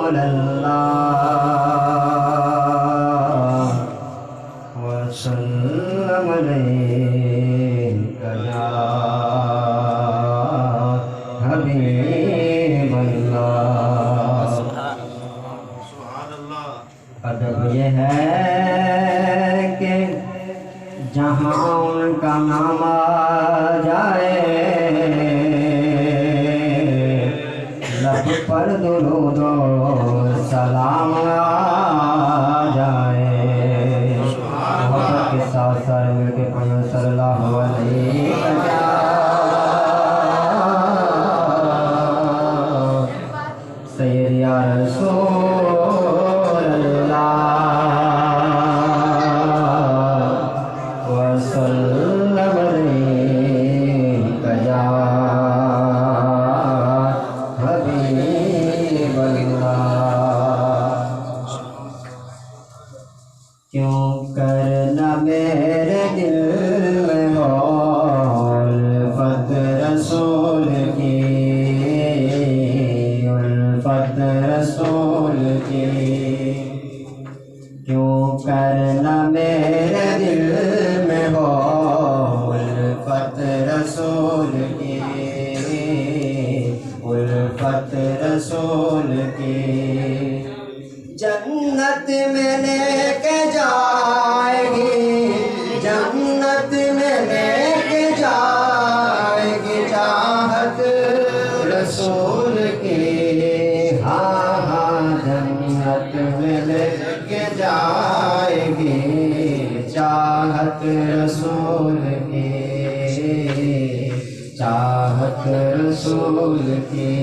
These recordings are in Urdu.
اللہ وسلم علیک یا حبیب اللہ۔ ادب یہ ہے کہ جہاں ان کا نام آ جائے لب پر درود و سلام آ جائے۔ محبت کے ساتھ سارے مل کے پڑھیں صلی اللہ علیہ سید یا رسول اللہ وسلم علیک یا حبیب اللہ۔ کیوں کرنا میرے دل میں ہو الفت رسول کی، الفت رسول کی۔ کیوں کرنا میرے دل میں ہو الفت رسول کی، الفت رسول کی۔ جنت میں لے کے جائے گی، جنت میں لے کے جائے گی چاہت رسول کی۔ ہاں ہاں جنت میں لے کے جائے گی چاہت رسول کی، چاہت رسول کی۔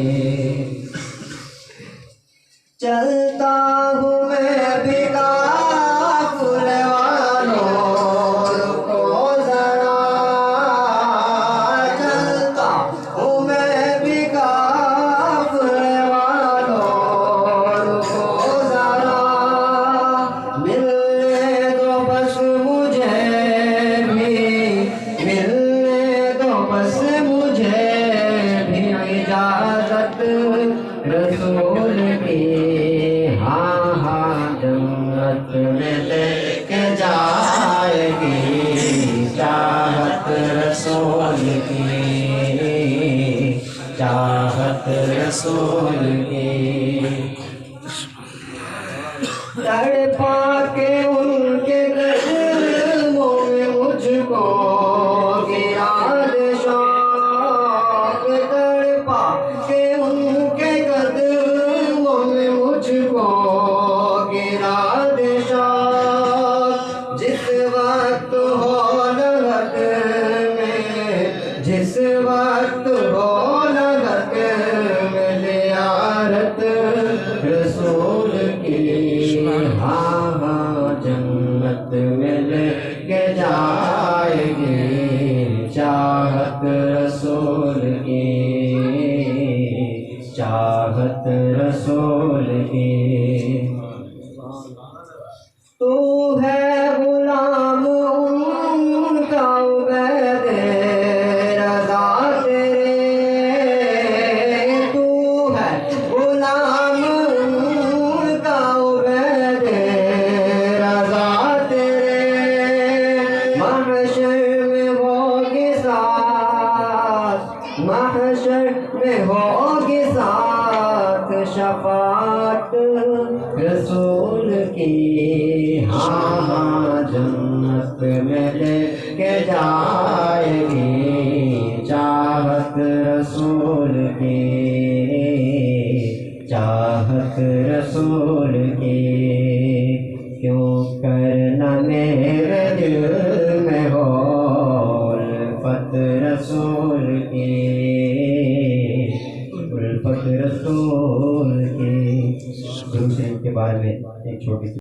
چلتا ہوں میں بھی قافلے والوں رکو ذرا، چلتا ہوں میں بھی قافلے والوں رکو ذرا۔ ملنے دو بس مجھے بھی، ملنے دو بس مجھے بھی اجازت رسول کی۔ ہاں ہاں جنت میں لے کے جائے گی چاہت رسول کی، چاہت رسول کی۔ تڑپا کے ان کے قدموں میں مجھ کو گرا دے شوق، تڑپا کے ان کے قدموں میں مجھ کو گرا دے شوق۔ جس وقت ہو لگت میں، جس وقت ہو لگت میں زیارت رسول کی۔ ہاں ہاں جنت میں لے کے جائے گی چاہت رسول کی، چاہت رسول کی۔ تو ہے غلام ان کا عبید رضا تیرے، تو ہے غلام ان کا عبید رضا تیرے۔ محشر میں ہوگی ساتھ، محشر میں ہوگی ساتھ شفاعت رسول کی۔ ہاں ہاں جنت میں لے کے جائے گی چاہت رسول کی، چاہت رسول کی۔ کیوں کرنا میرے دل میں ہو الفت رسول کی، الفت رسول کی۔ دوسرے کے بارے میں ایک چھوٹی سی